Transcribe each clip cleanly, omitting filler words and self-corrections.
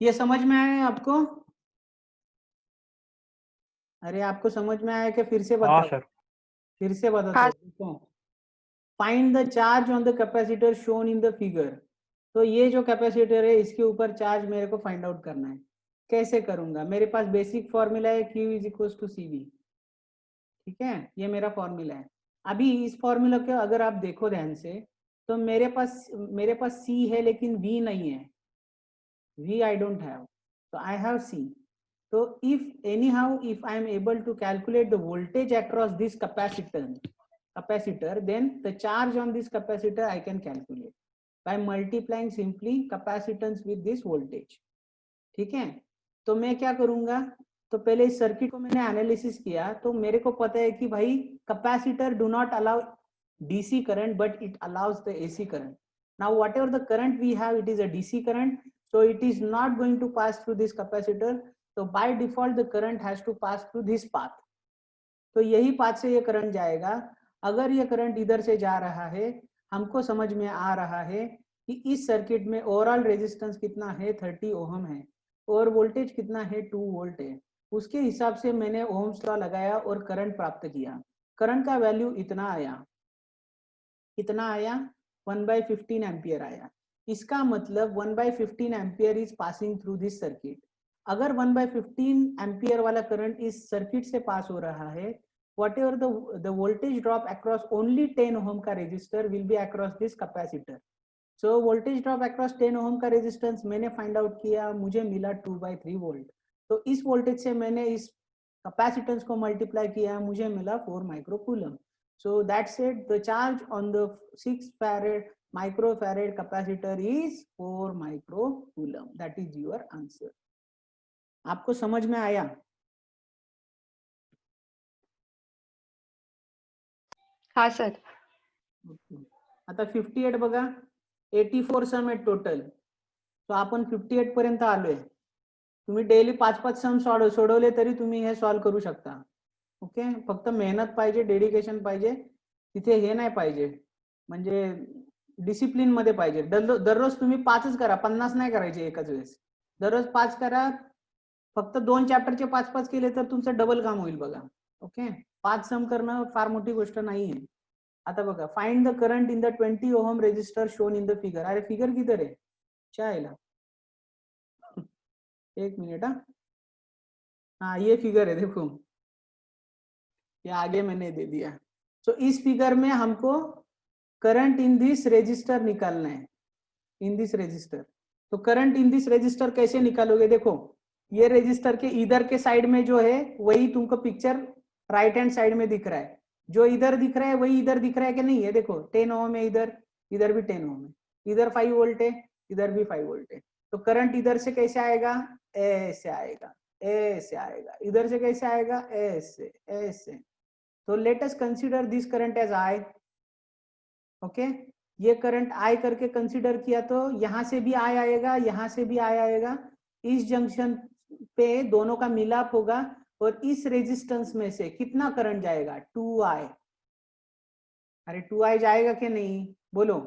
ये समझ में आया आपको? अरे आपको समझ में आया कि फिर से हाँ बताओ? सर। फिर से बताता हाँ। हूँ, देखो। Find the charge on the capacitor shown in the figure. तो ये जो कैपेसिटर है इसके ऊपर चार्ज मेरे को फाइंड आउट करना है। कैसे करूंगा? मेरे पास बेसिक फॉर्मूला है Q is equal to CV। ठीक है, ये मेरा फॉर्मूला है। अभी इस फॉर्मूला को अगर आप देखो ध्यान से, तो मेरे पास C है लेकिन V नहीं है। V I don't have, so I have C. So if I am able to calculate the voltage across this capacitor, then the charge on this capacitor I can calculate by multiplying simply capacitance with this voltage. ठीक है, तो मैं क्या करूंगा? तो पहले इस circuit को मैंने एनालिसिस किया, तो मेरे को पता है कि भाई capacitor do not allow DC current but it allows the AC current. Now whatever the current we have, it is a DC current, so it is not going to pass through this capacitor. So by default the current has to pass through this path. तो यही path से ये current जाएगा। अगर ये current इधर से जा रहा है, हमको समझ में आ रहा है कि इस सर्किट में ओवरऑल रेजिस्टेंस कितना है, 30 ओहम है, और वोल्टेज कितना है, 2 वोल्ट है। उसके हिसाब से मैंने ओहम्स लॉ लगाया और करंट प्राप्त किया। करंट का वैल्यू इतना आया, कितना आया? 1/15 एम्पियर आया। इसका मतलब 1/15 ampere is passing through this circuit. अगर 1/15 एम्पियर वाला करंट इस सर्किट से पास हो रहा है, whatever the voltage drop across only 10 ओम का resistor will be across this capacitor. So voltage drop across 10 ओम का रेजिस्टेंस मैंने फाइंड आउट किया, मुझे मिला 2/3 वोल्ट। तो इस वोल्टेज से मैंने इस कैपेसिटेंस को मल्टीप्लाई किया, मुझे मिला 4 microcoulomb. So that said, the charge on the 6 microfarad capacitor is 4 microcoulomb. That is your answer. आपको समझ में आया? हाँ सर। आता 58 बघा, 84 सम आहेत टोटल. सो आपण 58 पर्यंत आलोय. तुम्ही डेली 5-5 सम सोडवले तरी तुम्ही हे सॉल्व करू शकता. ओके, फक्त मेहनत पाहिजे, डेडिकेशन पाहिजे, तिथे हे नाही पाहिजे, म्हणजे डिसिप्लिन मध्ये पाहिजे. दररोज तुम्ही 5च करा, 50 नाही करायचे एकाच वेळेस. दररोज 5 करा. फक्त 2 चॅप्टरचे 5-5 केले तर तुमचं डबल काम होईल बघा. ओके, 5 सम करणं फार मोठी गोष्ट नाहीये. आता बघा, find the current in the 20 ohm resistor shown in the figure. अरे फिगर किधर है? चाहेला, एक मिनट. हाँ ये फिगर है, देखो ये आगे मैंने दे दिया. सो इस फिगर में हमको करंट इन दिस रेजिस्टर निकालना है, इन दिस रेजिस्टर. तो करंट इन दिस रेजिस्टर कैसे निकालोगे? देखो, ये रेजिस्टर के इधर के साइड में जो है वही तुमको पिक्चर राइट हैंड साइड में दिख रहा है. जो इधर दिख रहा है वही इधर दिख रहा है कि नहीं है? देखो 10 ओम है इधर, इधर भी 10 ओम है, इधर 5 वोल्ट है, इधर भी 5 वोल्ट है. तो करंट इधर से कैसे आएगा? ऐसे आएगा, ऐसे आएगा. इधर से कैसे आएगा? ऐसे ऐसे. तो let us consider this current as I. Okay, ये करंट I करके कंसीडर किया तो यहां से भी I आएगा, यहां से भी I आएगा. इस जंक्शन पे दोनों का मिलाप होगा और इस रेजिस्टेंस में से कितना करंट जाएगा? 2I. अरे 2I जाएगा कि नहीं बोलो?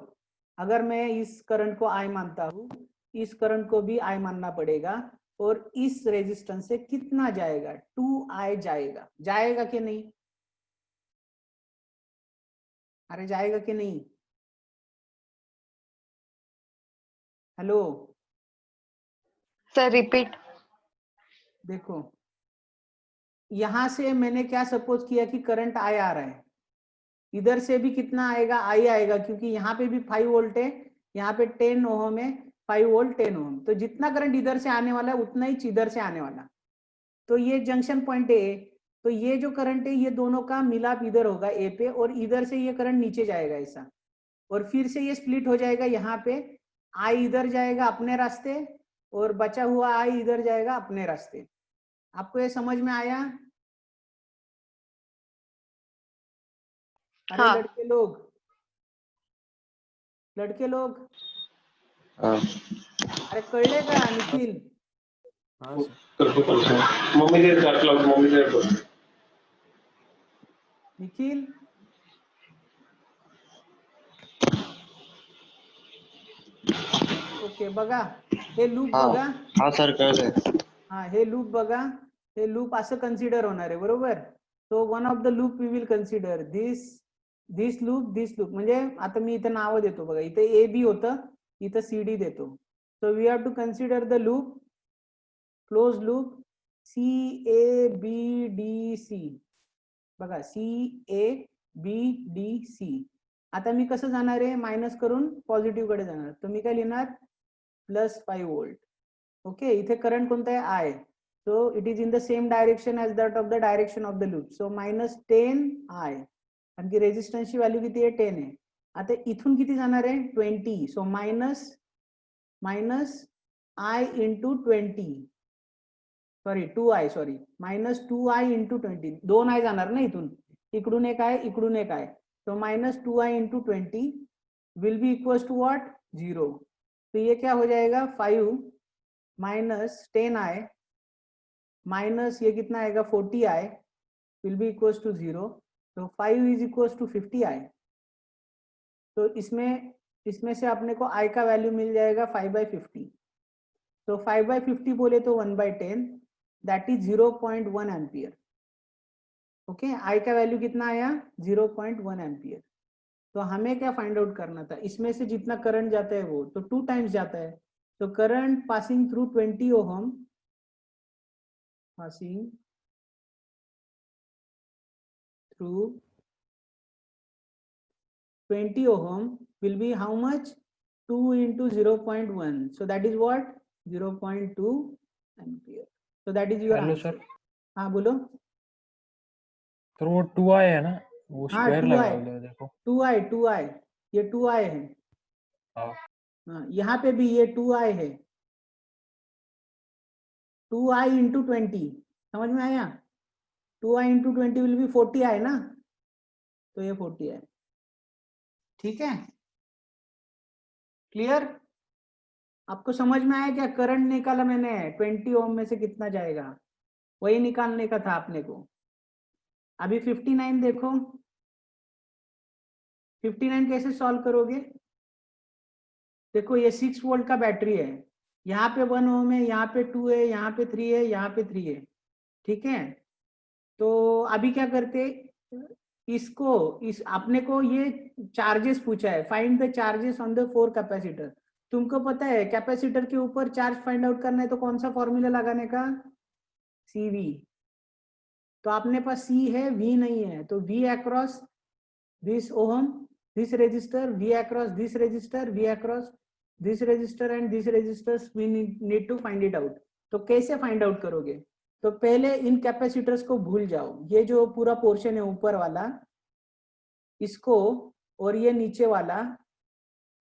अगर मैं इस करंट को I मानता हूं, इस करंट को भी I मानना पड़ेगा. और इस रेजिस्टेंस से कितना जाएगा? 2I जाएगा. जाएगा कि नहीं? अरे जाएगा कि नहीं? Hello sir repeat. देखो, यहां से मैंने क्या सपोज किया कि करंट I आ रहा है. इधर से भी कितना आएगा? I आएगा, क्योंकि यहाँ पे भी 5 वोल्ट है, यहाँ पे 10 ओम है, 5 वोल्ट 10 ओम. तो जितना करंट इधर से आने वाला है उतना ही इधर से आने वाला. तो ये जंक्शन पॉइंट है. तो ये जो करंट है ये दोनों का मिलाप इधर होगा A पे, और इधर से ये करंट नीचे जाएगा ऐसा, और फिर से ये स्प्लिट हो जाएगा. यहाँ पे I इधर जाएगा अपने रास्ते, और बचा हुआ I इधर जाएगा अपने रास्ते. आपको ये समझ में आया? अरे हाँ. लड़के लोग, लड़के लोग, अरे कळले का निखिल? निखिल, ओके बघा, हे लूप हा बघा, हा सर कळलंय. हा हे लूप बघा, हे लूप असं कन्सिडर होणार आहे बरोबर. So one of the loop we will consider this loop म्हणजे आता मी इथे नाव देतो बघा, इथे ए बी होतं, इथं सी डी देतो. So we have to consider the loop close loop C A B D C बघा, सी ए बी डी सी. आता मी कसं जाणार आहे, मायनस करून पॉझिटिव्ह कडे जाणार, तर मी काय लिहिणार +5 व्होल्ट. ओके, इथे करंट कोणता आहे I, so it is in the same direction as that of the direction of the loop. So -10 I, कारण की रेजिस्टन्सची व्हॅल्यू किती आहे 10 आहे. आता इथून किती जाणार आहे 20, सो minus I into 20, sorry 2i, sorry -2i into 20, 2i जाणार ना इथून, इकडून एक आहे इकडून एक आहे. तो -2i into 20 will be equal to what 0. तो ये क्या हो जाएगा 5 माइनस 10i माइनस ये कितना आएगा 40i will be equal to 0. तो 5 इज इक्वल टू 50i. तो इसमें से अपने को i का वैल्यू मिल जाएगा 5/50. तो 5/50 बोले तो 1/10, दैट इज 0.1 एम्पियर. ओके, आई का वैल्यू कितना आया 0.1 एम्पियर. तो हमें क्या फाइंड आउट करना था, इसमें से जितना करंट जाता है वो तो 2 टाइम्स जाता है. तो current passing through 20 ohm, passing through 20 ohm will be how much 2 into 0.1, so that is what 0.2 ampere. So that is your hello answer. Sir, हाँ बोलो. तो वो 2i है ना, वो हाँ स्क्वायर 2i, लगा दो देखो. 2i ये 2i है. हाँ हाँ, यहाँ पे भी ये 2i है, 2i इंटू 20, समझ में आया. 2i into 20 will B 40i ना, तो ये 40i. ठीक है, क्लियर. आपको समझ में आया क्या, करंट निकाला मैंने 20 ओम में से कितना जाएगा, वही निकालने का था आपने को. अभी 59 देखो, 59 कैसे सॉल्व करोगे. देखो ये 6 वोल्ट का बैटरी है, यहाँ पे 1 ओम है, यहाँ पे 2 है, यहाँ पे 3 है, यहाँ पे 3 है. ठीक है, तो अभी क्या करते, इस आपने को ये चार्जेस पूछा है, find the charges on the 4 capacitor. तुमको पता है कैपेसिटर के ऊपर चार्ज फाइंड आउट करना है, तो कौन सा फॉर्मूला लगाने का, CV. तो अपने पास C है, V नहीं है, तो V across this ohm, this resistor, V across this resistor, V across this resistor and this resistor, we need to find it out. तो कैसे फाइंड आउट करोगे, तो पहले इन कैपेसिटर्स को भूल जाओ, ये जो पूरा पोर्शन है ऊपर वाला इसको, और ये नीचे वाला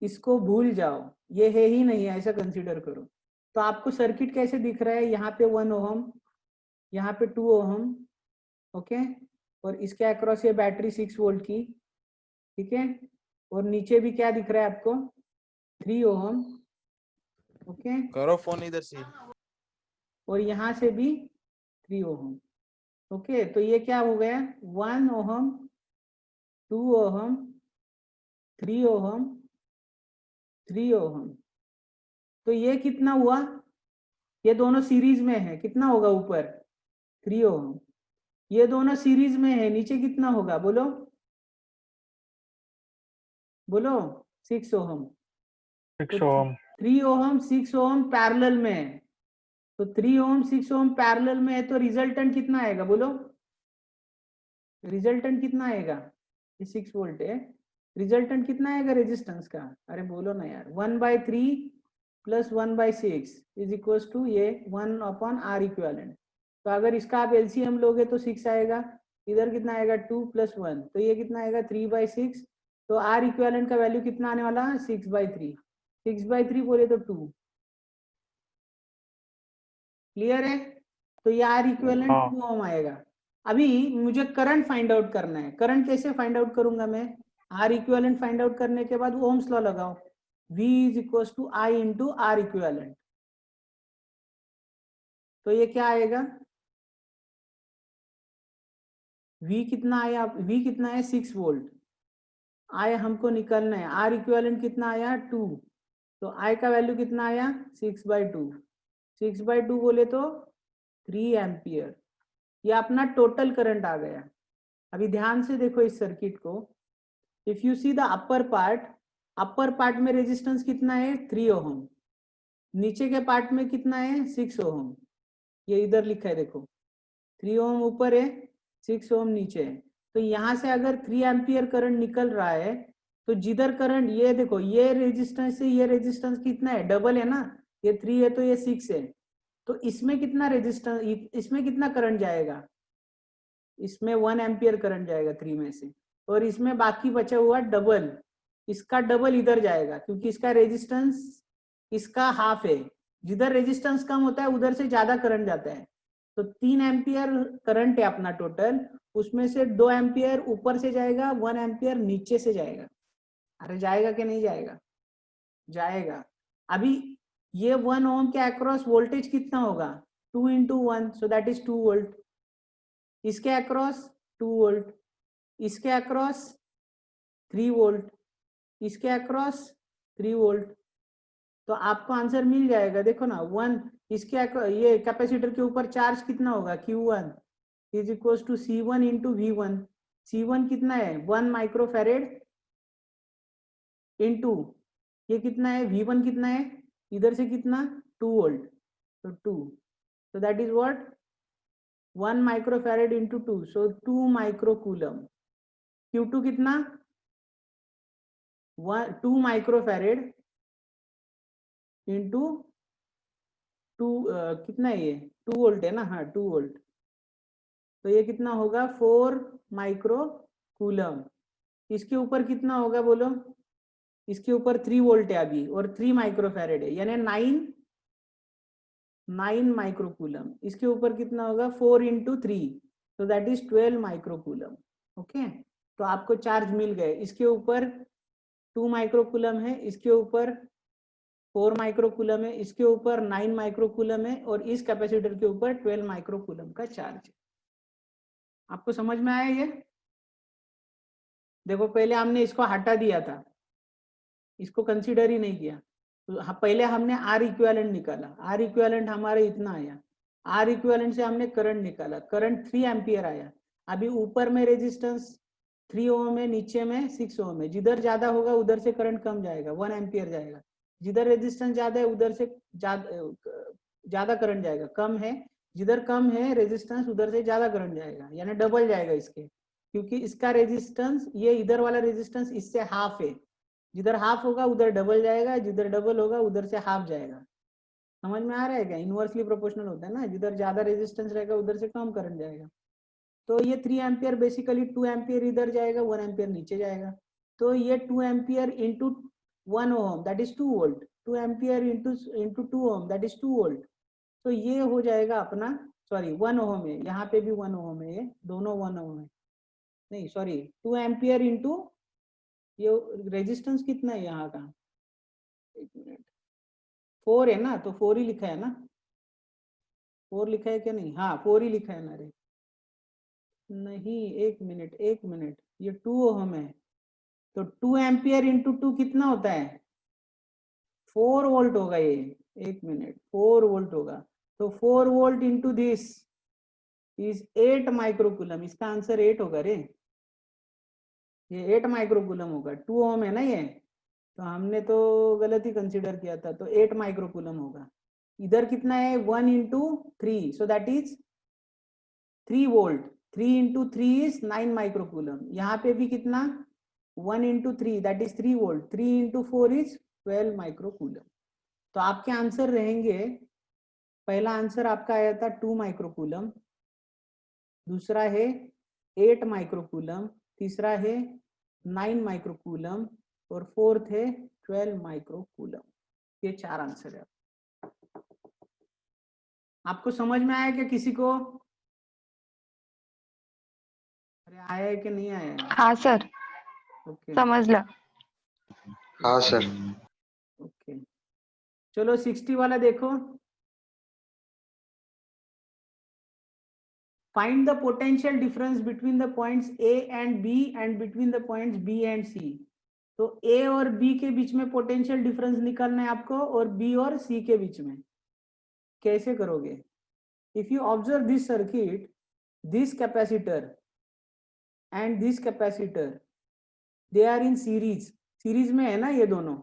इसको भूल जाओ, ये है ही नहीं है, ऐसा कंसीडर करो. तो आपको सर्किट कैसे दिख रहा है, यहाँ पे 1 ओहम, यहाँ पे 2 ओहम. ओके, और इसके अक्रॉस ये बैटरी 6 वोल्ट की. ठीक है, और नीचे भी क्या दिख रहा है आपको 3 ओहम. ओके, करो फोन इधर से. और यहाँ से भी 3 ओहम. ओके, तो ये क्या हो गया 1 ओहम, 2 ओहम, 3 ओहम, 3 ओहम. तो ये कितना हुआ, ये दोनों सीरीज में है, कितना होगा ऊपर 3 ओहम, ये दोनों सीरीज में है, नीचे कितना होगा बोलो बोलो 6 ओहम. 6 ओम. 3 ओहम 6 ओहम पैरेलल में है, तो 3 ओहम 6 ओहम पैरेलल में है, तो रिजल्टेंट कितना आएगा बोलो, रिजल्टेंट कितना आएगा, ये 6 वोल्ट है, रिजल्टेंट कितना आएगा रेजिस्टेंस का, अरे बोलो ना यार, 1/3 प्लस 1/6 इज इक्वल टू ये 1/R इक्विवेलेंट. तो अगर इसका आप LCM लोगे तो 6 आएगा, इधर कितना आएगा 2 + 1, तो ये कितना आएगा 3/6. तो R इक्विवेलेंट का वैल्यू कितना आने वाला 6/3, 6/3 बोले तो 2. क्लियर है, तो ये R इक्विवेलेंट हाँ. 2 ओम आएगा. अभी मुझे करंट फाइंड आउट करना है, करंट कैसे फाइंड आउट करूंगा मैं, R इक्विवेलेंट फाइंड आउट करने के बाद ओम्स लॉ लगाओ, V is equal to I into R equivalent. तो ये क्या आएगा, V कितना आया, V कितना है 6 वोल्ट आया, हमको निकालना है. R इक्विवेलेंट कितना आया 2, तो I का वैल्यू कितना आया 6/2, 6/2 बोले तो 3 एम्पियर। ये अपना टोटल करंट आ गया। अभी ध्यान से देखो इस सर्किट को। If you see the upper part में रेजिस्टेंस कितना है 3 ओम, नीचे के पार्ट में कितना है 6 ओम। ये इधर लिखा है देखो, 3 ओम ऊपर है 6 ओम नीचे है। तो यहाँ से अगर 3 एम्पियर करंट निकल रहा है तो जिधर करंट, ये देखो ये रेजिस्टेंस से ये रेजिस्टेंस कितना है, डबल है ना, ये 3 है तो ये 6 है। तो इसमें कितना रेजिस्टेंस, इसमें कितना करंट जाएगा, इसमें 1 एम्पियर करंट जाएगा 3 में से, और इसमें बाकी बचा हुआ डबल, इसका डबल इधर जाएगा क्योंकि इसका रेजिस्टेंस इसका हाफ है। जिधर रेजिस्टेंस कम होता है उधर से ज्यादा करंट जाता है। तो 3 एम्पियर करंट है अपना टोटल, उसमें से 2 एम्पियर ऊपर से जाएगा, 1 एम्पियर नीचे से जाएगा। अरे जाएगा कि नहीं जाएगा, जाएगा। अभी ये 1 ओम के अक्रॉस वोल्टेज कितना होगा 2 into 1, so that is 2 volt. इसके अक्रॉस 2 वोल्ट, इसके अक्रॉस 3 वोल्ट, इसके अक्रॉस 3 वोल्ट। तो आपको आंसर मिल जाएगा। देखो ना 1, इसके ये कैपेसिटर के ऊपर चार्ज कितना होगा Q1 is equal to C1 into V1। C1 कितना है 1 माइक्रोफेरेड इंटू ये कितना है V1 कितना है, इधर से कितना 2 वोल्ट, तो 2, so that is what 1 microfarad into 2, so 2 microcoulomb. Q2 कितना 2 माइक्रोफेरेड इंटू 2, कितना है ये 2 वोल्ट है ना, हाँ 2 वोल्ट, तो ये कितना होगा 4 माइक्रोकूलम। इसके ऊपर कितना होगा बोलो, इसके ऊपर 3 वोल्ट है अभी और 3 माइक्रोफेरेड है, यानी 9 माइक्रोकूलम। इसके ऊपर कितना होगा 4 into 3, तो दैट इज 12 माइक्रोकूलम। ओके, तो आपको चार्ज मिल गए। इसके ऊपर 2 माइक्रोकूलम है, इसके ऊपर 4 माइक्रोकूलम है, इसके ऊपर 9 माइक्रोकूलम है, और इस कैपेसिटर के ऊपर 12 माइक्रोकूलम का चार्ज है। आपको समझ में आया ये? देखो पहले हमने इसको हटा दिया था, इसको कंसीडर ही नहीं किया। तो पहले हमने आर इक्विवेलेंट निकाला, आर इक्विवेलेंट हमारे इतना आया, आर इक्विवेलेंट से हमने करंट निकाला, करंट 3 एम्पियर आया। अभी ऊपर में रेजिस्टेंस 3 ओम है, नीचे में 6 ओम है। जिधर ज्यादा होगा उधर से करंट कम जाएगा, 1 एम्पियर जाएगा। जिधर रेजिस्टेंस ज्यादा है उधर से ज्यादा करंट जाएगा, कम है जिधर कम है रेजिस्टेंस उधर से ज्यादा करंट जाएगा, यानी डबल जाएगा इसके, क्योंकि इसका रेजिस्टेंस, ये इधर वाला रेजिस्टेंस इससे हाफ है। जिधर हाफ होगा उधर डबल जाएगा, जिधर डबल होगा उधर से हाफ जाएगा। समझ में आ रहा है क्या? इनवर्सली प्रोपोर्शनल होता है ना, जिधर ज्यादा रेजिस्टेंस रहेगा उधर से कम करंट जाएगा। तो ये 3 एम्पियर बेसिकली 2 एम्पियर इधर जाएगा, 1 एम्पियर नीचे जाएगा। तो ये 2 ampere into 1 ohm that is 2 volt, 2 ampere into 2 ohm that is 2 volt. तो ये हो जाएगा अपना, सॉरी 1 ओम है, यहाँ पे भी 1 ओम है, ये दोनों 1 ओम है, नहीं सॉरी 2 एम्पियर इंटू ये रेजिस्टेंस कितना है यहाँ का, एक मिनट, 4 है ना, तो 4 ही लिखा है ना, 4 लिखा है क्या नहीं, हाँ 4 ही लिखा है ना रे, नहीं एक मिनट, ये 2 ओम है, तो 2 एम्पियर इंटू 2 कितना होता है 4 वोल्ट होगा ये, एक मिनट 4 वोल्ट होगा। तो 4 volt into this is 8 microcoulomb, इसका आंसर 8 होगा रे, ये 8 माइक्रोकूलम होगा। 2 ओम है ना ये, तो हमने तो गलत ही कंसीडर किया था, तो 8 माइक्रोकूलम होगा। इधर कितना है 1 into 3, so that is 3 volt, 3 into 3 is 9 microcoulomb. यहाँ पे भी कितना 1 into 3 that is 3 volt, 3 into 4 is 12 microcoulomb. तो आपके आंसर रहेंगे, पहला आंसर आपका आया था 2 माइक्रोकूलम, दूसरा है 8 माइक्रोकूलम, तीसरा है 9 माइक्रोकूलम, और फोर्थ है 12 माइक्रोकूलम। ये 4 आंसर है। आपको समझ में आया क्या किसी को? अरे आया है कि नहीं आया है? हाँ सर, ओके समझला। हाँ सर। ओके, चलो 60 वाला देखो। Find the potential difference between the points A and B and between the points B and C. तो ए और बी के बीच में पोटेंशियल डिफरेंस निकालना है आपको, और बी और सी के बीच में। कैसे करोगे? If you observe this circuit, this capacitor and this capacitor, they are in series. Series में है ना ये दोनों।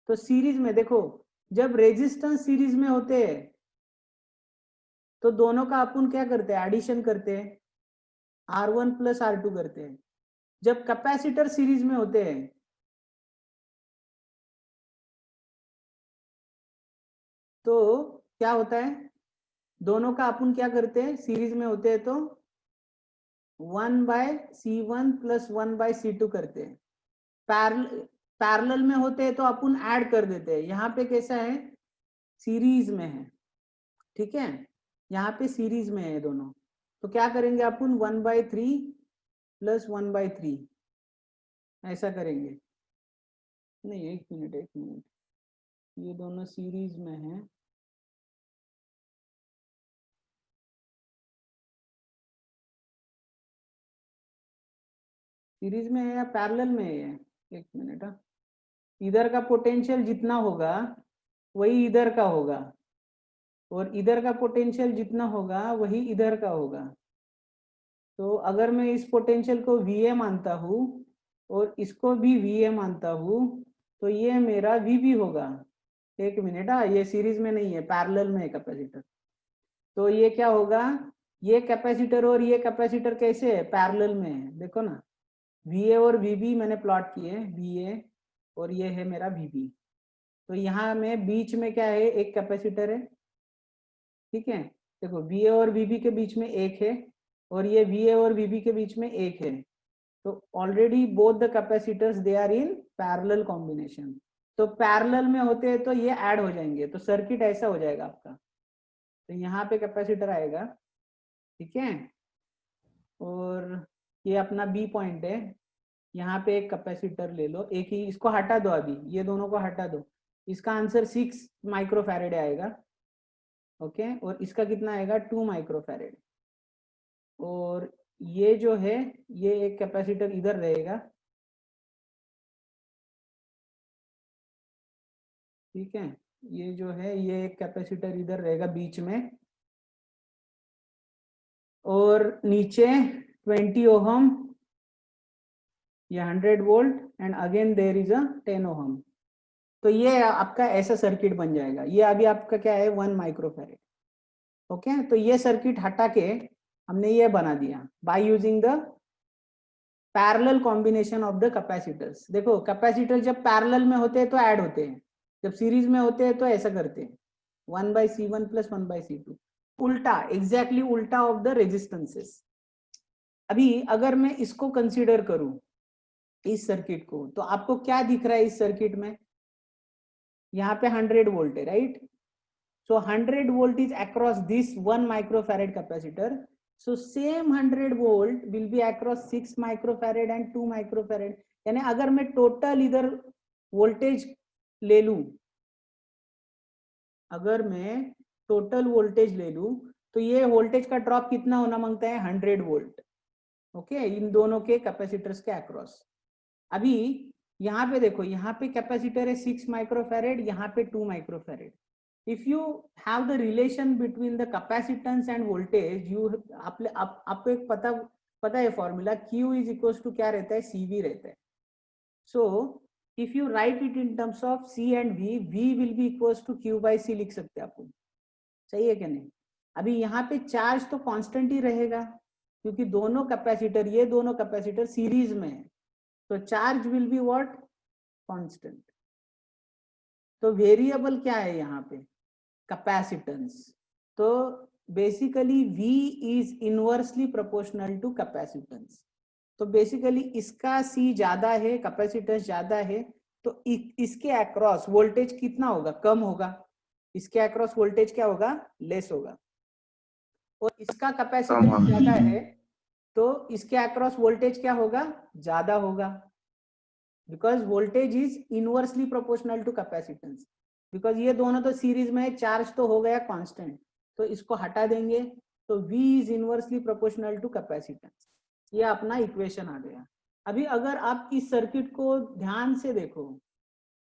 तो सीरीज में देखो, जब रेजिस्टेंस सीरीज में होते हैं तो दोनों का अपन क्या करते हैं? एडिशन करते हैं, R1 प्लस R2 करते हैं। जब कैपेसिटर सीरीज में होते हैं तो क्या होता है? दोनों का अपन क्या करते हैं? सीरीज में होते हैं तो 1/C1 प्लस 1/C2 करते हैं। पैरेलल में होते हैं तो अपन ऐड कर देते हैं। यहाँ पे कैसा है? सीरीज में है, ठीक है? यहाँ पे सीरीज में है दोनों, तो क्या करेंगे अपन? 1/3 प्लस 1/3 ऐसा करेंगे। नहीं, एक मिनट, ये दोनों सीरीज में है। सीरीज में है या पैरेलल में है? एक मिनट। इधर का पोटेंशियल जितना होगा वही इधर का होगा, और इधर का पोटेंशियल जितना होगा वही इधर का होगा। तो अगर मैं इस पोटेंशियल को VA मानता हूँ और इसको भी VA मानता हूँ तो ये मेरा VB होगा। एक मिनट, ये सीरीज में नहीं है, पैरेलल में है कैपेसिटर। तो ये क्या होगा? ये कैपेसिटर और ये कैपेसिटर कैसे है? पैरेलल में है। देखो ना, VA और VB मैंने प्लॉट किए, VA और ये है मेरा VB। तो यहाँ में बीच में क्या है? एक कैपेसिटर है, ठीक है? देखो, VA और VB के बीच में एक है, और ये VA और VB के बीच में एक है। तो already both the capacitors they are in parallel combination. तो पैरेलल में होते हैं तो ये ऐड हो जाएंगे, तो सर्किट ऐसा हो जाएगा आपका। तो यहाँ पे कैपेसिटर आएगा, ठीक है? और ये अपना B पॉइंट है। यहाँ पे एक कैपेसिटर ले लो, एक ही, इसको हटा दो, अभी ये दोनों को हटा दो। इसका आंसर 6 माइक्रोफैरेड आएगा, ओके? और इसका कितना आएगा? 2 माइक्रोफैरेड। और ये जो है, ये एक कैपेसिटर इधर रहेगा, ठीक है? ये जो है, ये एक कैपेसिटर इधर रहेगा बीच में, और नीचे 20 ओहम, ये 100 volt, and again there is a 10 ohm. तो ये आपका ऐसा सर्किट बन जाएगा। ये अभी आपका क्या है? 1 माइक्रोफैरेड, ओके? तो ये सर्किट हटा के हमने ये बना दिया by using the parallel combination of the capacitors. देखो, कैपेसिटर जब पैरेलल में होते हैं तो ऐड होते हैं, जब सीरीज में होते हैं तो ऐसा करते हैं, 1/C1 प्लस 1/C2। उल्टा, एग्जैक्टली उल्टा ऑफ द रेजिस्टेंसेस। अभी अगर मैं इसको कंसीडर करूं, इस सर्किट को, तो आपको क्या दिख रहा है इस सर्किट में? यहाँ पे 100 वोल्ट है, right? So 100 volt is across this 1 microfarad capacitor. So same 100 volt will be across 6 microfarad and 2 microfarad. यानी अगर मैं टोटल इधर वोल्टेज ले लूं, अगर मैं टोटल वोल्टेज ले लूं, तो ये वोल्टेज का ड्रॉप कितना होना मांगता है? 100 वोल्ट, ओके? इन दोनों के कैपेसिटर्स के अक्रॉस। अभी यहाँ पे देखो, यहाँ पे कैपेसिटर है 6 माइक्रोफैरेड, यहाँ पे 2 microfarad. If you have the relation between the capacitance and voltage, you आपको एक पता है formula, Q is equals to क्या रहता है? CV रहता है। So if you write it in terms of C and V, V will be equals to Q by C लिख सकते हैं आपको। सही है क्या नहीं? अभी यहाँ पे चार्ज तो कांस्टेंट ही रहेगा, क्योंकि दोनों कैपेसिटर, ये दोनों कैपेसिटर सीरीज में है, तो charge will be what? Constant. तो वेरिएबल क्या है यहाँ पे? कैपेसिटेंस। तो basically V is inversely proportional to capacitance. तो बेसिकली इसका C ज्यादा है, कैपेसिटेंस ज्यादा है, तो इसके अक्रॉस वोल्टेज कितना होगा? कम होगा। इसके अक्रॉस वोल्टेज क्या होगा? लेस होगा। और इसका कैपेसिटेंस ज्यादा है तो इसके अक्रॉस वोल्टेज क्या होगा? ज्यादा होगा, because voltage is inversely proportional to capacitance. Because ये दोनों तो सीरीज में, चार्ज तो हो गया कांस्टेंट, तो इसको हटा देंगे, तो V is inversely proportional to capacitance. ये अपना इक्वेशन आ गया। अभी अगर आप इस सर्किट को ध्यान से देखो,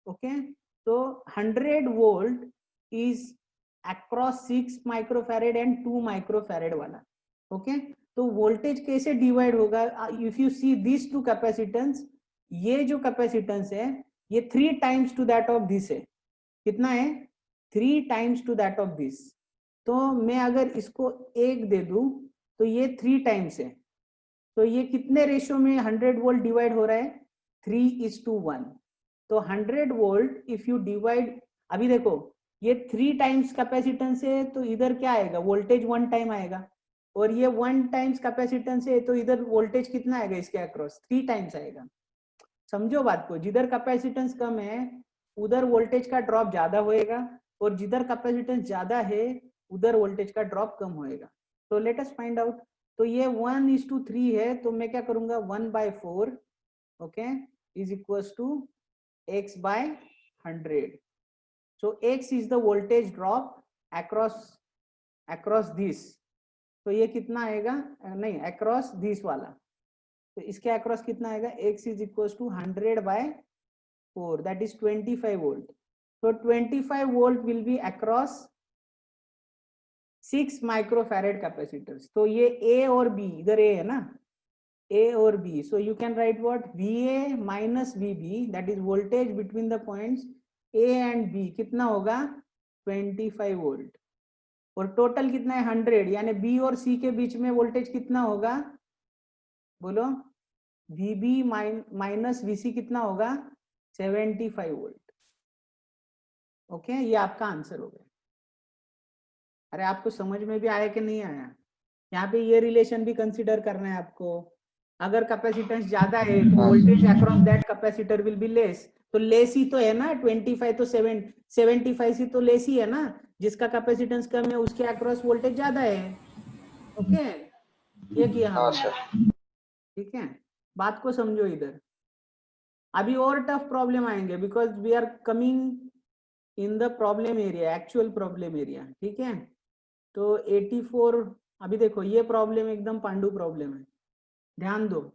ओके, तो 100 volt is across 6 microfarad and 2 microfarad वाला, ओके। तो वोल्टेज कैसे डिवाइड होगा? If you see this two capacitance, ये जो कैपेसिटेंस है ये 3 times to that of this है। कितना है? 3 times to that of this. तो मैं अगर इसको 1 दे दूं तो ये 3 टाइम्स है। तो ये कितने रेशियो में 100 वोल्ट डिवाइड हो रहा है? 3:1। तो 100 वोल्ट इफ यू डिवाइड, अभी देखो ये 3 टाइम्स कैपेसिटेंस है तो इधर क्या आएगा? वोल्टेज 1 टाइम आएगा। और ये 1 टाइम्स कैपेसिटेंस है तो इधर वोल्टेज कितना आएगा? इसके अक्रॉस 3 टाइम्स आएगा। समझो बात को, जिधर कैपेसिटेंस कम है उधर वोल्टेज का ड्रॉप ज्यादा होएगा, और जिधर कैपेसिटेंस ज्यादा है उधर वोल्टेज का ड्रॉप कम होएगा। तो लेट अस फाइंड आउट। तो ये 1:3 है, तो मैं क्या करूंगा? 1/4, okay, is equals to x by 100. So x is the voltage drop across this. तो ये कितना आएगा? नहीं, across this वाला। तो इसके अक्रॉस कितना आएगा? x is equals to 100/4, that is 25 volt. So 25 volt will be across 6 microfarad capacitors. तो ये a और b, इधर a है ना, a और b. So you can write what? va minus vb, that is voltage between the points a and b, कितना होगा? 25 volt. और टोटल कितना है? 100, यानी b और c के बीच में वोल्टेज कितना होगा? बोलो। VB माइनस VC कितना होगा? 75 वोल्ट। ओके, ये आपका आंसर हो गया। अरे आपको समझ में भी आया कि नहीं आया? यहाँ पे ये रिलेशन भी कंसीडर करना है आपको। अगर कैपेसिटेंस ज्यादा है तो voltage across that capacitor will be less. तो लेस ही तो है ना, 25 तो 75 से तो लेस ही है ना। जिसका कैपेसिटेंस कम है उसके अक्रॉस वोल्टेज ज्यादा है। ओके, ये किया हमने। ठीक है, बात को समझो इधर। अभी और टफ प्रॉब्लम आएंगे because we are coming in the problem area, actual problem area. ठीक है, तो 84, अभी देखो ये प्रॉब्लम एकदम पांडु प्रॉब्लम है, ध्यान दो।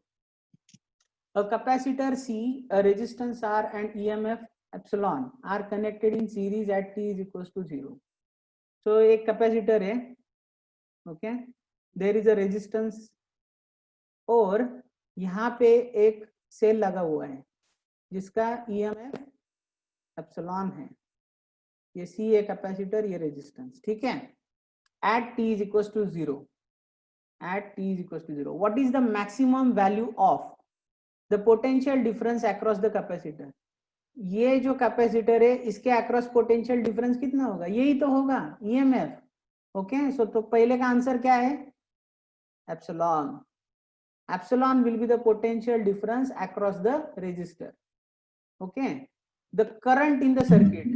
A capacitor C, a resistance R and EMF epsilon are connected in series at t is equals to 0. So एक कैपेसिटर है, okay, there is a resistance और यहाँ पे एक सेल लगा हुआ है जिसका EMF एप्सिलॉन है। ये C है कैपेसिटर, ये रेजिस्टेंस। ठीक है, at t is equals to 0, at t is equals to 0, what is the maximum value of the potential difference across the capacitor? ये जो कैपेसिटर है इसके अक्रॉस पोटेंशियल डिफरेंस कितना होगा? यही तो होगा, EMF। ओके, सो तो पहले का आंसर क्या है? Epsilon. Epsilon will be the potential difference across the resistor. Okay, the current in the circuit,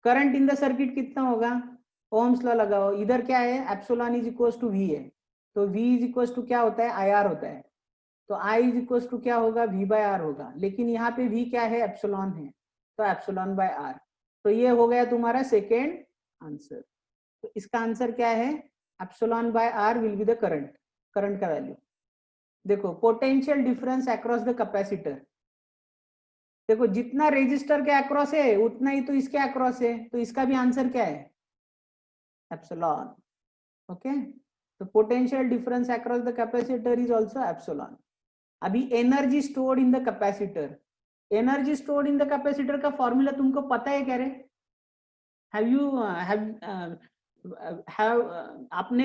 current in the circuit कितना होगा? ओम्स लॉ लगाओ, इधर क्या है? Epsilon is equals to V है, तो V इज इक्वल्स टू क्या होता है? IR होता है। तो I इज इक्वल्स टू क्या होगा? V/R होगा। लेकिन यहाँ पे V क्या है? एप्सिलॉन है, तो एप्सिलॉन/R। तो ये हो गया तुम्हारा सेकेंड आंसर। तो इसका आंसर क्या है? एप्सिलॉन/R will be the current, current का वैल्यू। देखो potential difference across the capacitor, देखो जितना रेजिस्टर के अक्रॉस है उतना ही तो इसके अक्रॉस है, तो इसका भी आंसर क्या है? एप्सिलॉन। ओके, तो potential difference across the capacitor is also epsilon. अभी energy stored in the capacitor, energy stored in the capacitor का फॉर्मूला तुमको पता है क्या रे? आपने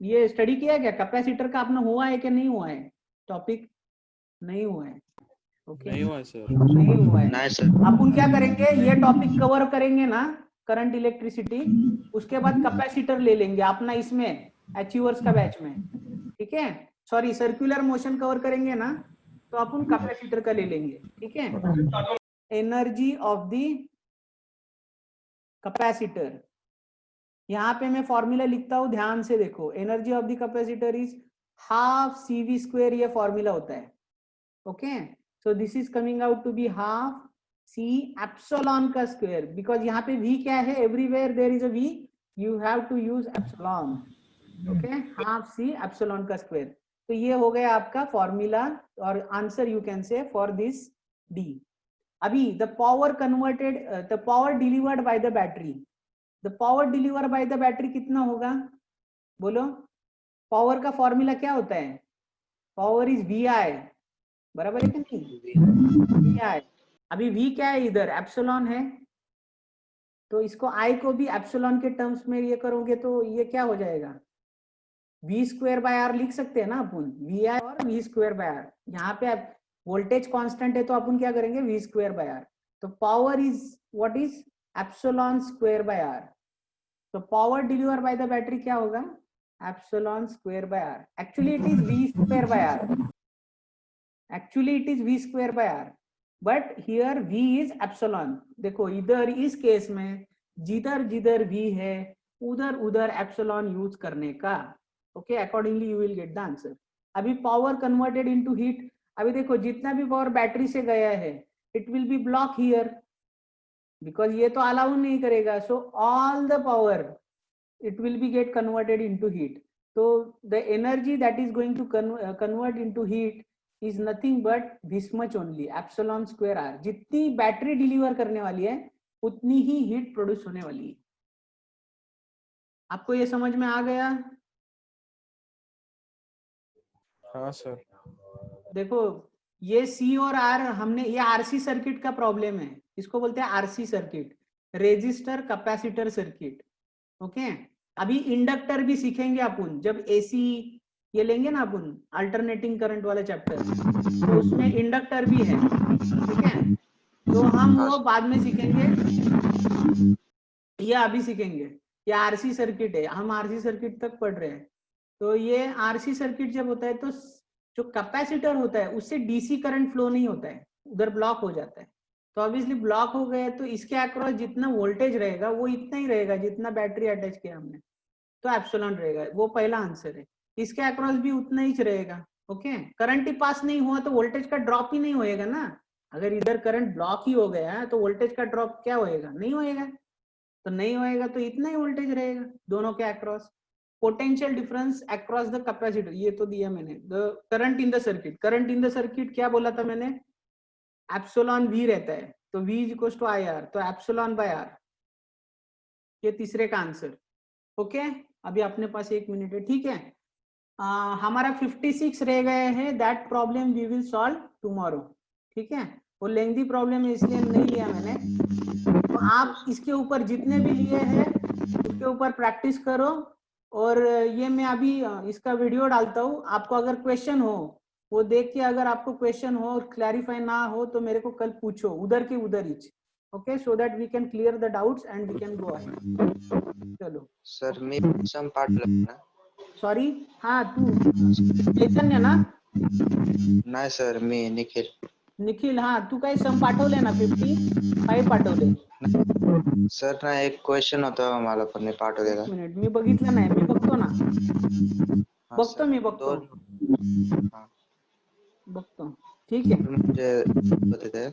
ये स्टडी किया क्या? कैपेसिटर का आपने हुआ है कि नहीं हुआ है? टॉपिक नहीं हुआ है। ओके, नहीं हुआ सर, नहीं हुआ है। नहीं सर। अपन क्या करेंगे, ये टॉपिक कवर करेंगे ना, करंट इलेक्ट्रिसिटी, उसके बाद कैपेसिटर ले लेंगे अपना इसमें अचीवर्स का बैच में। ठीक है, सॉरी सर्कुलर मोशन कवर करेंगे ना, तो अपन कैपेसिटर का ले लेंगे। ठीक है, एनर्जी ऑफ द कैपेसिटर, यहाँ पे मैं फॉर्मूला लिखता हूँ, ध्यान से देखो। Energy of the capacitor is half CV², ये फॉर्मूला होता है। Okay, so this is coming out to be half C epsilon का स्क्वायर, बिकॉज यहाँ पे V क्या है? Everywhere there is a V, you have to use epsilon. Okay, half C epsilon का square. तो ये हो गया आपका फॉर्मूला और answer you can say for this D. अभी the power converted, the power delivered by the battery, the power deliver by the battery कितना होगा बोलो? पावर का फॉर्मूला क्या होता है? पावर इज वी आई, बराबर है कि नहीं? वी आई। अभी वी क्या है इधर? एप्सिलॉन है, तो इसको आई को भी एप्सिलॉन के टर्म्स में ये करोगे तो ये क्या हो जाएगा? वी स्क्वायर बाय आर लिख सकते हैं ना अपन, वी आई और वी स्क्वायर बाय आर। यहाँ पे वोल्टेज कांस्टेंट है तो अपन क्या करेंगे? V square by R. तो power is what is? Epsilon square by R. तो power deliver by the battery क्या होगा? Epsilon square by R. Actually it is V square by R, actually it is V square by R, but here v is epsilon. देखो इधर इस case में जिधर जिधर v है उधर उधर एप्सिलॉन यूज करने का। Okay, accordingly you will get the answer. अभी पावर कन्वर्टेड इनटू हीट, अभी देखो जितना भी पावर बैटरी से गया है it will be block here, because ये तो अलाउ नहीं करेगा। So all the power it will be get converted into heat. So the energy that is going to convert into heat is nothing but this much only, epsilon square r। जितनी battery deliver करने वाली है उतनी ही heat produce होने वाली है। आपको ये समझ में आ गया? हाँ सर। देखो ये C और R हमने, ये RC सर्किट का प्रॉब्लम है, इसको बोलते हैं RC circuit, resistor capacitor circuit. Okay, अभी इंडक्टर भी सीखेंगे अपन जब एसी ये लेंगे ना अपन, अल्टरनेटिंग करंट वाला चैप्टर, तो उसमें इंडक्टर भी है, ठीक है? तो हम वो बाद में सीखेंगे, ये अभी सीखेंगे। ये आरसी सर्किट है, हम आरसी सर्किट तक पढ़ रहे हैं। तो ये आरसी सर्किट जब होता है तो जो कैपेसिटर होता है उससे डीसी करंट फ्लो नहीं होता है, उधर ब्लॉक हो जाता है। तो ऑब्वियसली ब्लॉक हो गए तो इसके अक्रॉस जितना वोल्टेज रहेगा वो इतना ही रहेगा जितना बैटरी अटैच किया हमने, तो एप्सिलॉन रहेगा। वो पहला आंसर है। इसके अक्रॉस भी उतना ही रहेगा। ओके, करंट ही पास नहीं हुआ तो वोल्टेज का ड्रॉप ही नहीं होएगा ना। अगर इधर करंट ब्लॉक ही हो गया है तो वोल्टेज का ड्रॉप क्या होएगा? नहीं होएगा। तो नहीं होएगा तो इतना ही वोल्टेज रहेगा दोनों के across. Potential difference across the capacitor, ये तो दिया मैंने। The current in the circuit, current in the circuit क्या बोला था मैंने? एप्सिलॉन वी रहता है, तो V is equal to I R, तो एप्सिलॉन बाय आर। ये तीसरे का आंसर। ओके, अभी अपने पास 1 मिनट है, ठीक है? हमारा 56 रह गए हैं, that problem we will solve tomorrow, ठीक है? वो लेंथी प्रॉब्लम है इसलिए नहीं लिया मैंने। तो आप इसके ऊपर जितने भी लिए हैं उसके ऊपर प्रैक्टिस करो, और ये मैं अभी इसका वीडियो डालता हूँ। आपको अगर क्वेश्चन हो वो देख के, अगर आपको क्वेश्चन हो और क्लैरिफाई ना हो तो मेरे को कल पूछो उधर के उधर ही। Okay, so that we can clear the doubts and we can go ahead. चलो सर मी सम पार्ट ना। सॉरी, हाँ तू चैतन्य ना? नाही सर, मी निखिल। निखिल, हाँ तू काही सम पाठवले ना? 55 पाठवले सर ना, एक क्वेश्चन होता मला पण मी पाठवलेला। एक मिनिट, मी बघितलं नाही, मी बघतो ना, हाँ बघतो सर, मी बघतो हाँ, बघतो, ठीक आहे? मुझे होते थे